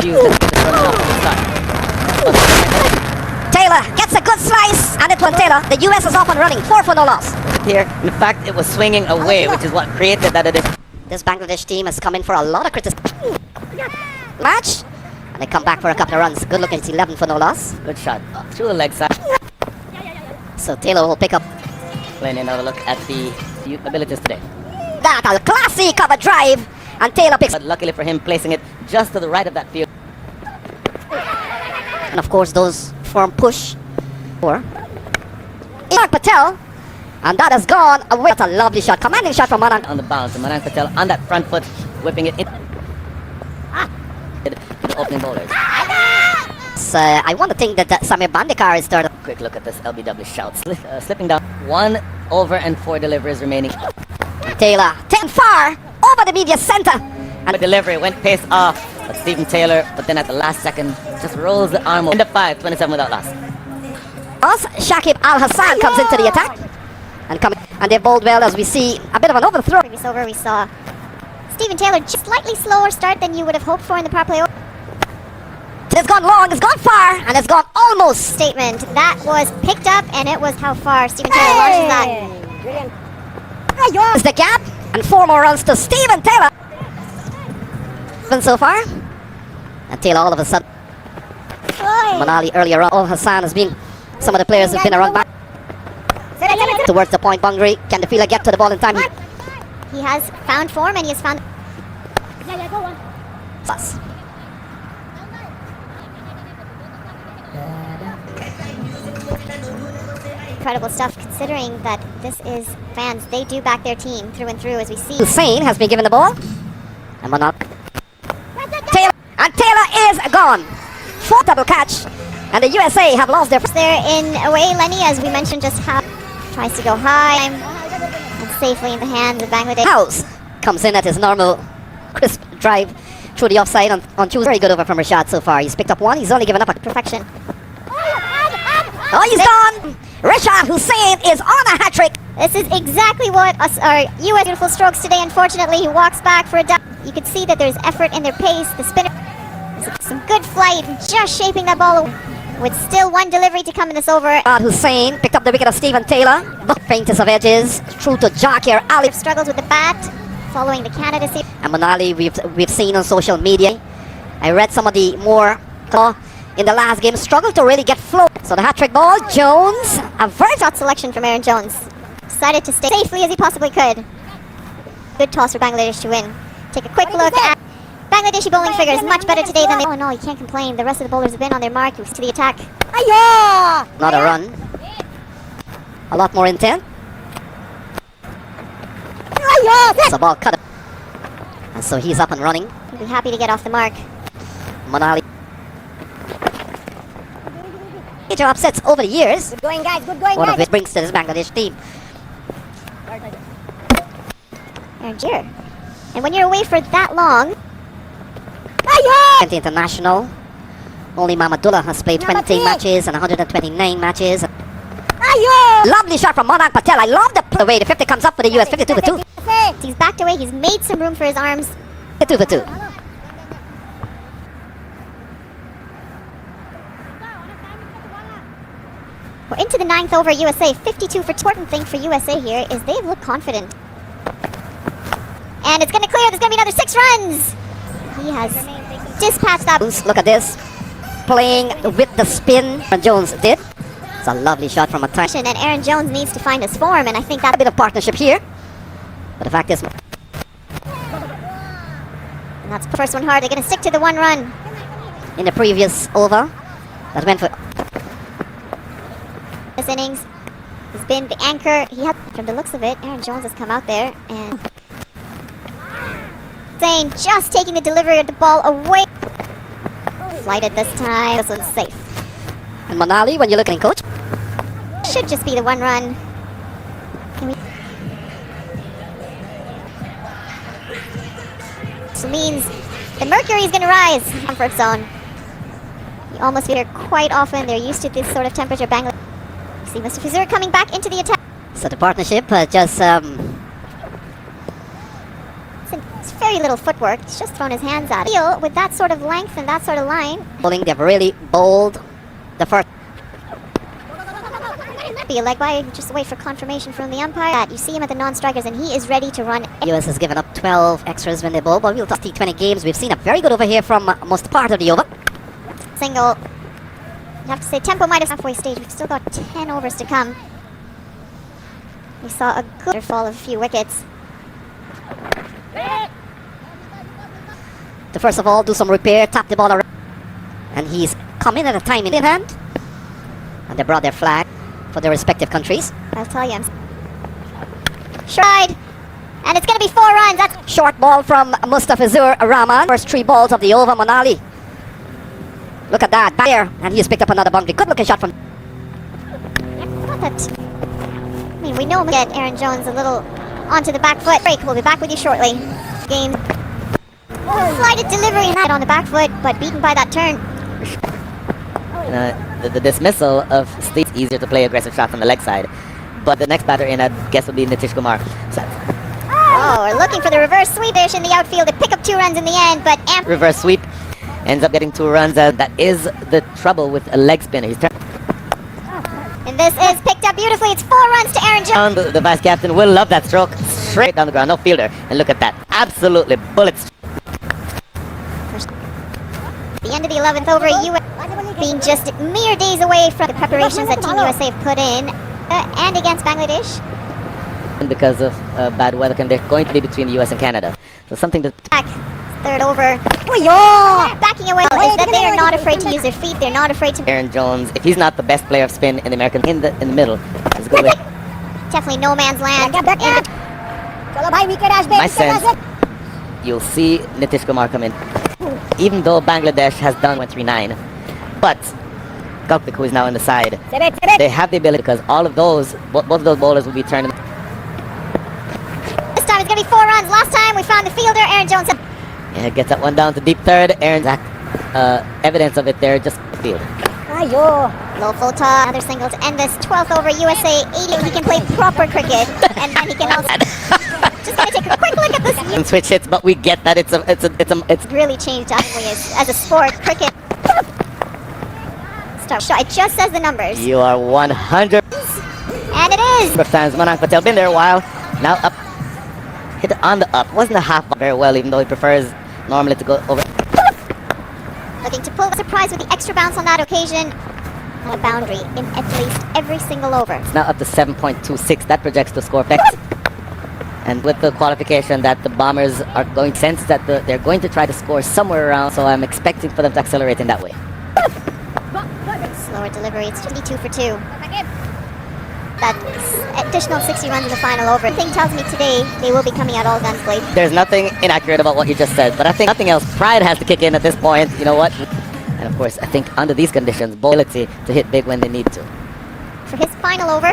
confused as to the running off from the start. Taylor gets a good slice, and it was Taylor. The US is off and running, 4 for no loss. Here, in fact, it was swinging away, which is what created that addition. This Bangladesh team has come in for a lot of criticism. Match, and they come back for a couple of runs. Good looking, it's 11 for no loss. Good shot through the leg side. So Taylor will pick up Playing another look at the abilities today. that, a classy cover drive, and Taylor picks. But luckily for him, placing it just to the right of that field. And of course, those firm push for Mark Patel, and that has gone away. That's a lovely shot, commanding shot from Manang. On the bounce, and Manang Patel on that front foot, whipping it in to the opening bowlers. So, I want to think that Samir Bandekar is third. Quick look at this LBW shout, slipping down. 1 over and 4 deliveries remaining. Taylor, 10 far, over the media center. And the delivery went pace off, but Stephen Taylor, but then at the last second, just rolls the arm over. Into 5, 27 without loss. Shakib Al Hassan comes into the attack. And they bowled well, as we see a bit of an overthrow. Previous over, we saw Stephen Taylor just slightly slower start than you would have hoped for in the power play. It's gone long, it's gone far, and it's gone almost. Statement that was picked up, and it was how far Stephen Taylor launches that. It's the gap, and 4 more runs to Stephen Taylor. And so far, and Taylor all of a sudden. Manali earlier on, Al Hassan has been some of the players who've been around back towards the point boundary. Can the fielder get to the ball in time? He has found form, and he has found. Plus. Incredible stuff, considering that this is fans. They do back their team through and through, as we see. Hussain has been given the ball. And Manal. Taylor, and Taylor is gone. 4 double catch. And the USA have lost their. There in away, Lenny, as we mentioned, just how tries to go high and safely in the hands of Bangladesh. House comes in at his normal crisp drive through the offside on Tuesday. Very good over from Rashad so far. He's picked up 1. He's only given up a Perfection. Oh, he's gone! Rashad Hussain is on a hat-trick. This is exactly what our U.S. beautiful strokes today. Unfortunately, he walks back for a duck. You can see that there's effort in their pace. The spinner, some good flight, just shaping that ball with still 1 delivery to come in this over. Hussain picked up the wicket of Stephen Taylor. The faintest of edges, through to Jakir Ali. Struggles with the bat, following the candidacy. And Manali, we've seen on social media. I read some of the more in the last game, struggled to really get flow. So the hat-trick ball, Jones, a very shot selection from Aaron Jones. Decided to stay safely as he possibly could. Good toss for Bangladesh to win. Take a quick look at Bangladeshi bowling figures. Much better today than they. Oh no, you can't complain. The rest of the bowlers have been on their mark to the attack. Not a run. A lot more intent. It's a ball cut. And so he's up and running. He'll be happy to get off the mark. Manali. Major upsets over the years. Good going, guys. Good going, One of which brings to this Bangladesh team. Aaron Jir. And when you're away for that long. 20 international. Only Mamadullah has played 20 matches and 129 matches. Lovely shot from Manang Patel. I love the way the 50 comes up for the US. 52 for 2. He's backed away. He's made some room for his arms. 52 for 2. We're into the 9th over USA. 52 for 2. Important thing for USA here is they've looked confident. And it's going to clear. There's going to be another 6 runs. He has dispatched that. Look at this. Playing with the spin Jones did. It's a lovely shot from a time. And Aaron Jones needs to find his form, and I think that a bit of partnership here. But the fact is, and that's the first one hard. They're going to stick to the 1 run. In the previous over, that went for this innings has been the anchor. He had, from the looks of it, Aaron Jones has come out there and saying just taking the delivery of the ball away. Flighted this time. This one's safe. And Manali, when you're looking, coach, should just be the 1 run. This means the mercury is going to rise. Comfort zone. You almost hear quite often. They're used to this sort of temperature. Bangladesh. See Mr. Fazur coming back into the attack. So the partnership just It's very little footwork. He's just thrown his hands at it. Feel with that sort of length and that sort of line. They've really bowled the first. Be a leg by, just wait for confirmation from the umpire. You see him at the non-strikers and he is ready to run. US has given up 12 extras when they bowl, but we'll talk T20 games. We've seen a very good over here from most part of the over. Single. You have to say tempo might have halfway stage. We've still got 10 overs to come. We saw a good fall of a few wickets. To first of all do some repair, tap the ball around. And he's come in at a time in hand. And they brought their flag for their respective countries. I'll tell you, I'm tried, and it's going to be 4 runs. That's Short ball from Mustafizur Rahman. First 3 balls of the over, Manali. Look at that, back there, and he's picked up another boundary. Good looking shot from. that. I mean, we know get Aaron Jones a little onto the back foot. Break. We'll be back with you shortly. Game. Slighted delivery on the back foot, but beaten by that turn. The dismissal of Steve, easier to play aggressive shot from the leg side. But the next batter in, I guess, would be Nitish Kumar. Oh, we're looking for the reverse sweep dish in the outfield. They pick up 2 runs in the end, but reverse sweep ends up getting 2 runs. That is the trouble with a leg spinner. He's and this is picked up beautifully. It's 4 runs to Aaron Jones. the vice captain will love that stroke. Straight down the ground, no fielder. And look at that. Absolutely bullets. The end of the 11th over, being just mere days away from the preparations that Team USA have put in and against Bangladesh. Because of bad weather, and they're going to be between the US and Canada. So something to... Back, 3rd over. Backing away is that they are not afraid to use their feet. They're not afraid to... Aaron Jones, if he's not the best player of spin in the American, in the middle, is good. Definitely no man's land. My sense, you'll see Nitish Kumar come in. Even though Bangladesh has done 139, but Galpik, who is now on the side, they have the ability, because all of those, both of those bowlers will be turning. This time it's going to be 4 runs. Last time we found the fielder, Aaron Jones. Yeah, gets that one down to deep third. Aaron's evidence of it there, just field. Low full toss, another single to end this 12th over. USA 80. He can play proper cricket, and then he can also just gonna take a quick look at this. And switch hits, but we get that it's really changed actually as a sport. Cricket. Start shot. It just says the numbers. You are 100. And it is. Number of times Manang Patel been there a while. Now up, hit it on the up. Wasn't a half ball very well, even though he prefers normally to go over. Looking to pull a surprise with the extra bounce on that occasion. A boundary in at least every single over. It's now up to 7.26. That projects the score effect. And with the qualification that the Bombers are going to sense that they're going to try to score somewhere around, so I'm expecting for them to accelerate in that way. Slower delivery. It's 22 for 2. That's additional 60 runs in the final over. Thing tells me today they will be coming out all guns blazing. There's nothing inaccurate about what you just said, but I think nothing else. Pride has to kick in at this point. You know what? And of course, I think under these conditions, ability to hit big when they need to. For his final over.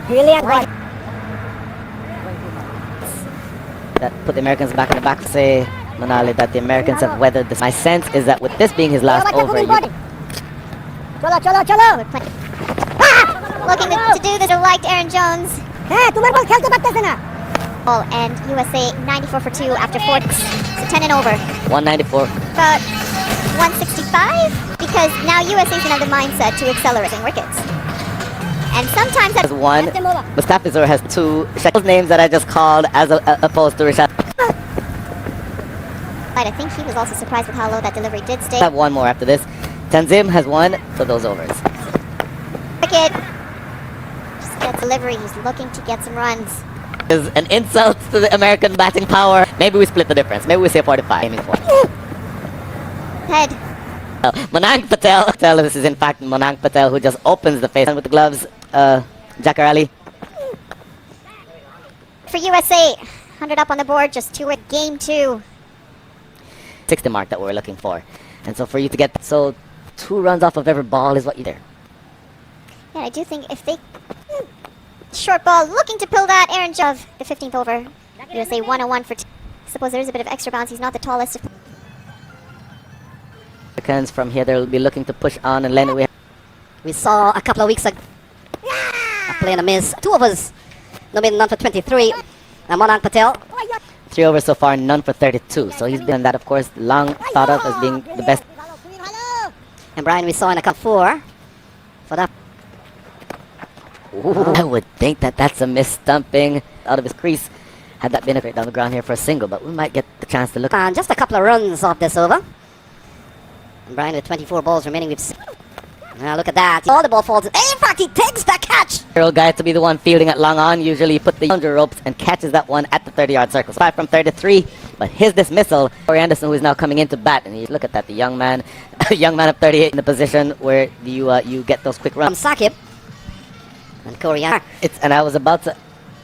Brilliant. That put the Americans back in the back. Say, Manali, that the Americans have weathered this. My sense is that with this being his last over, Looking to do this, liked Aaron Jones. Oh, and USA 94 for 2 after 4. So 10 and over. 194. About 165 because now USA is in the mindset to accelerating wickets. And sometimes Has 1. Mustafizur has 2. Shakil's names that I just called as opposed to Rishad. I think he was also surprised with how low that delivery did stay. Have 1 more after this. Tanzim has 1 for those overs. Wicket. Just get delivery. He's looking to get some runs. Is an insult to the American batting power. Maybe we split the difference. Maybe we say 45. Aiming for. Head. Manang Patel. This is in fact Manang Patel who just opens the face with the gloves. Jacker Ali. For USA, 100 up on the board, just 2 at game 2. 60 mark that we're looking for. And so for you to get 2 runs off of every ball is what you're there. Yeah, I do think if they... Short ball, looking to pull that. Aaron Jones, the 15th over. USA 101 for 2. I suppose there is a bit of extra bounce. He's not the tallest. Americans from here, they'll be looking to push on and land. We saw a couple of weeks ago a play and a miss. 2 overs. No made none for 23. And Manang Patel 3 overs so far, none for 32. So he's been that, of course, long thought of as being the best. And Brian, we saw in a cup 4 for that. Ooh, I would think that that's a miss-stumping out of his crease. Had that been a great down the ground here for a single, but we might get the chance to look. And just a couple of runs off this over. And Brian with 24 balls remaining with... Now look at that. All the ball falls. In fact, he takes the catch. Guy to be the one fielding it long on. Usually put the boundary ropes and catches that one at the 30-yard circle. 5 from 33, but his dismissal. Corey Anderson, who is now coming into bat, and you look at that, the young man, young man of 38 in the position where you get those quick runs. Sakib and Corey Anderson. And I was about to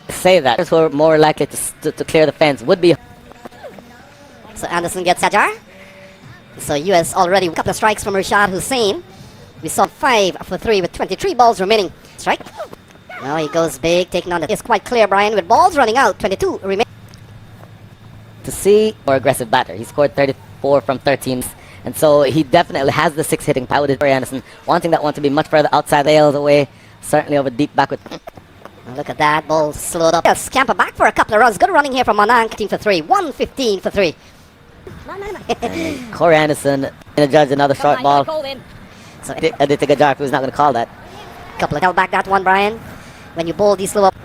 say that those who are more likely to clear the fence would be. So Anderson gets Sajar. So US already a couple of strikes from Rashad Hussain. We saw 5 for 3 with 23 balls remaining. Strike. Now he goes big, taking on the... It's quite clear, Brian, with balls running out. 22 remaining. To see more aggressive batter. He scored 34 from 13. And so he definitely has the 6 hitting power. Corey Anderson wanting that one to be much further outside the ails away. Certainly over deep backward. Now look at that. Ball slowed up. Scamper back for a couple of runs. Good running here from Manang. 15 for 3. 115 for 3. And Corey Anderson going to judge another short ball. So Aditya Gajar, who's not going to call that. Couple of held back that one, Brian. When you bowl these slow up.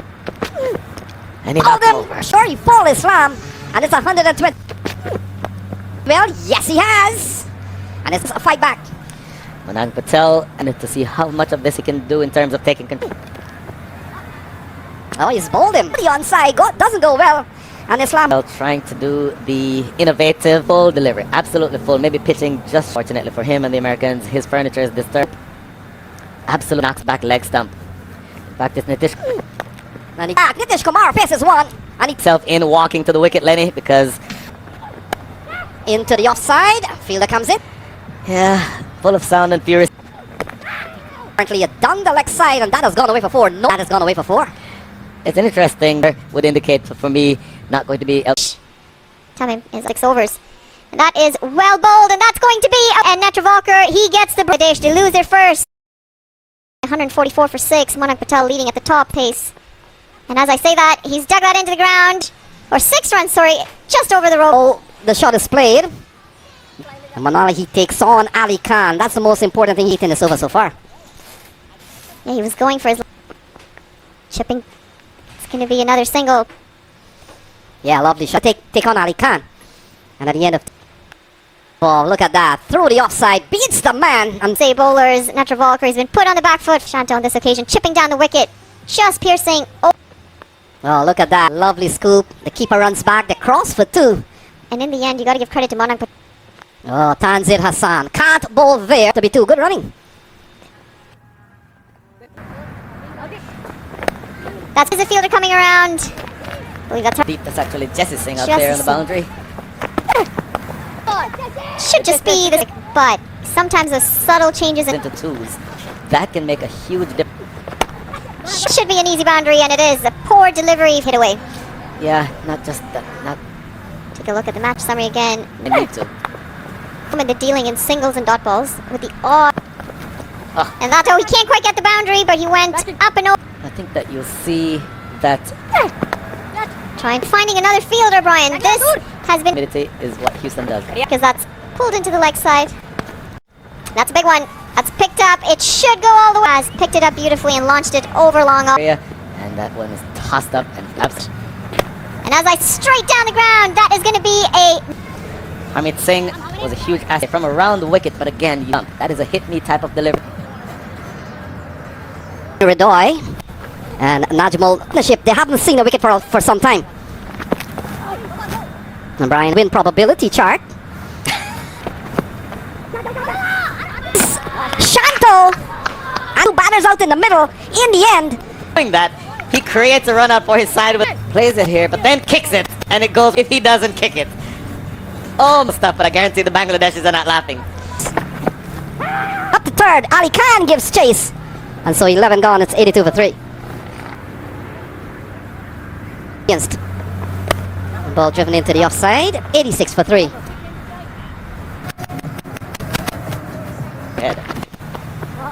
And he Hold knocked him. over. Sure, he fall Islam. And it's 120. Well, yes, he has. And it's a fight back. Manang Patel, and to see how much of this he can do in terms of taking control. Oh, he's bowled him. The onside doesn't go well. And Islam Trying to do the innovative full delivery. Absolutely full. Maybe pitching just fortunately for him and the Americans. His furniture is disturbed. Absolutely knocks back leg stump. Back this Nitish. and Nitish Kumar faces one. And Himself in walking to the wicket, Lenny, because into the offside. Fielder comes in. yeah, full of sound and fury. Apparently down the leg side, and that has gone away for 4. No, that has gone away for 4. It's interesting. Would indicate for me not going to be. Time is 6 overs. And that is well bowled, and that's going to be... And Netravalkar, he gets the Pradesh. They lose their first. 144 for 6. Manang Patel leading at the top pace. And as I say that, he's dug that into the ground. Or 6 runs, sorry, just over the rope. Oh, the shot is played. And Manali, he takes on Ali Khan. That's the most important thing he's in this over so far. Yeah, he was going for his... Chipping. It's going to be another single. Yeah, lovely shot. Take on Ali Khan. And at the end of... Oh, look at that. Through the offside. Beats the man. And Say bowlers, Netravalkar has been put on the back foot. Shanto on this occasion, chipping down the wicket. Just piercing. oh, look at that. Lovely scoop. The keeper runs back. The cross for 2. And in the end, you got to give credit to Manang Patel. Oh, Tanzir Hassan. Can't bowl there to be 2. Good running. That's the fielder coming around. I believe that's her. Deep, that's actually Jesse Singh out Jesse there on the boundary. Should just be this, but sometimes the subtle changes in Into 2s. That can make a huge difference. should be an easy boundary, and it is. A poor delivery hit away. Yeah, not just that. Not Take a look at the match summary again. they need to. And the dealing in singles and dot balls with the odd. Oh. And that's how he can't quite get the boundary, but he went up and over. I think that you'll see that Trying finding another fielder, Brian. This has been humidity is what Houston does. because that's pulled into the leg side. That's a big one. That's picked up. It should go all the way. Has picked it up beautifully and launched it over long. And that one is tossed up and And as I straight down the ground, that is going to be a... Harmeet Singh was a huge asset from around the wicket, but again, that is a hit me type of delivery. Ridoy and Najmal partnership. They haven't seen a wicket for some time. And Brian, win probability chart. Shanto! And 2 batters out in the middle. In the end, Doing that, he creates a run out for his side, plays it here, but then kicks it, and it goes if he doesn't kick it. Oh, stuff, but I guarantee the Bangladeshis are not laughing. up to 3rd. Ali Khan gives chase. And so 11 gone. It's 82 for 3. Against. Ball driven into the offside. 86 for 3. Head.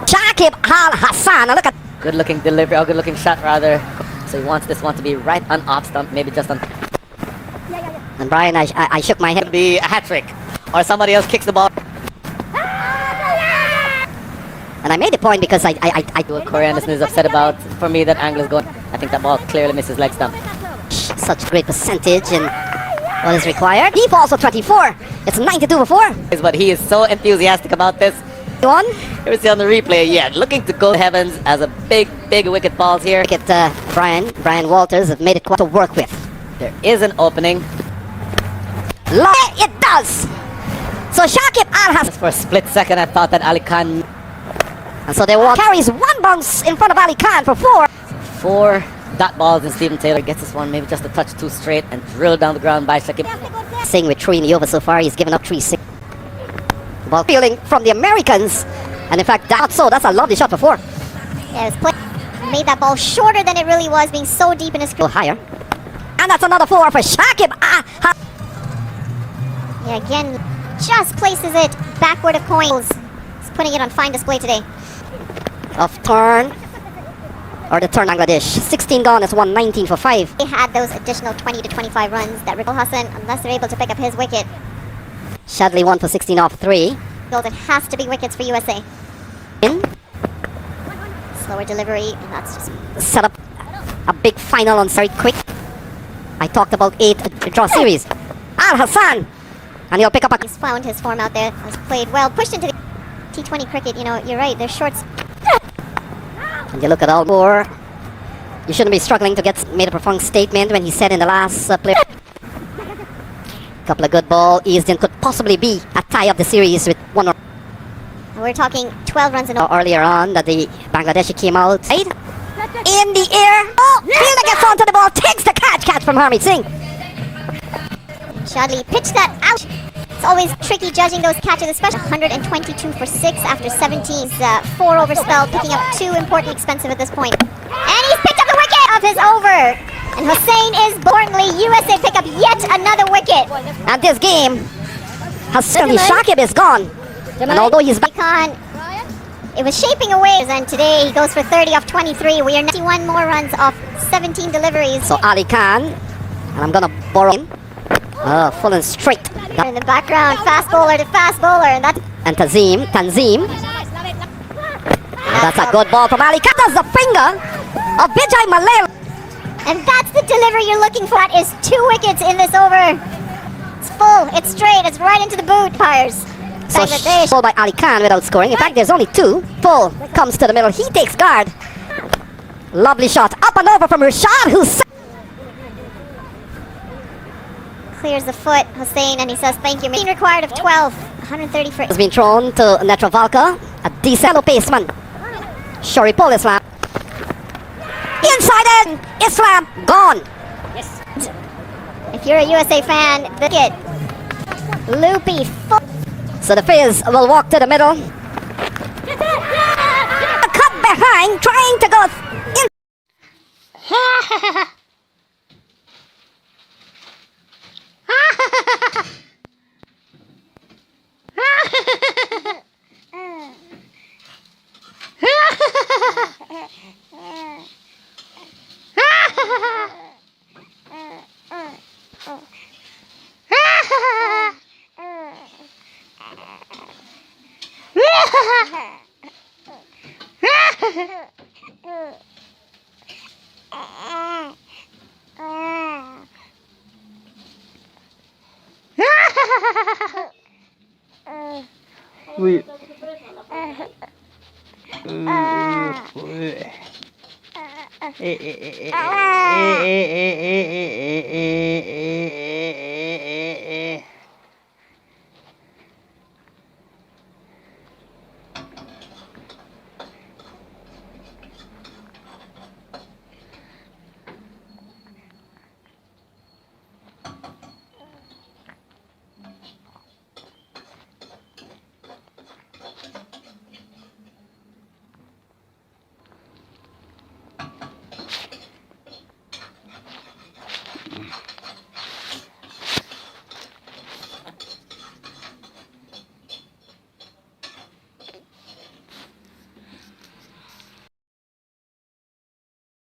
Shakib Al Hassan. Now look at... Good looking delivery, or good looking shot rather. So he wants this one to be right on off stump, maybe just on. And Brian, I shook my head. Be a hat trick, or somebody else kicks the ball. And I made the point because I Corey Anderson is upset about. For me, that angle is going. I think that ball clearly misses leg stump. such great percentage and what is required. He falls for 24. It's 92 before. But he is so enthusiastic about this. One. Here we see on the replay, yeah, looking to go heavens as a big wicket falls here. Look at Brian Walters have made it quite to work with. There is an opening. It does! So Shakib Al has... For a split second, I thought that Ali Khan... And so they carries one bounce in front of Ali Khan for 4. 4 dot balls, and Stephen Taylor gets this one maybe just a touch too straight and drilled down the ground by Shakib. Singh with 3 in the over so far. He's given up 3-6. Ball feeling from the Americans. And in fact, that's a lovely shot for 4. Yeah, his play made that ball shorter than it really was, being so deep in his Go higher. And that's another 4 for Shakib. Yeah, again, just places it backward of coins. He's putting it on fine display today. Of turn. Or the turn Bangladesh. 16 gone, it's 119 for 5. They had those additional 20 to 25 runs that Ripple Hassan, unless they're able to pick up his wicket, Shadley 1 for 16 off 3. it has to be wickets for USA. In. Slower delivery, and that's just... Set up a big final on very quick. I talked about 8 draw series. Al Hassan. And he'll pick up a... He's found his form out there, has played well, pushed into the T20 cricket. You know, you're right, there's shorts. And you look at Almore. You shouldn't be struggling to made a profound statement when he said in the last play. Couple of good ball eased in, could possibly be a tie up the series with 1 or... We're talking 12 runs in Earlier on that the Bangladeshi came out. In the air. Oh, Fielder gets onto the ball, takes the catch from Harmeet Singh. Shadley pitched that out. It's always tricky judging those catches, especially 122 for 6 after 17's 4 over spell, picking up 2 important expensive at this point. And he's picked up the wicket of his over. And Hussain is bornly. USA pick up yet another wicket. And this game has certainly Shakib is gone. And although he's back, it was shaping away, and today he goes for 30 off 23. We are 91 more runs off 17 deliveries. So Ali Khan, and I'm gonna borrow him. Full and straight. In the background, fast bowler to fast bowler, and that's... And Tanzim. That's a good ball from Ali Khan. That's the finger of Vijay Malay. And that's the delivery you're looking for. That is 2 wickets in this over. It's full, it's straight, it's right into the boot, Pyres. So ball by Ali Khan without scoring. In fact, there's only 2. Full comes to the middle. He takes guard. Lovely shot. Up and over from Rashad, who's... Clears the foot, Hussain, and he says thank you. Main required of 12, 130 for... Has been thrown to Netravalka, a decent paceman. Sharipol Islam. Inside in! Islam gone! Yes. If you're a USA fan, the wicket. Loopy, full... So the Fizz will walk to the middle. A cut behind, trying to go in.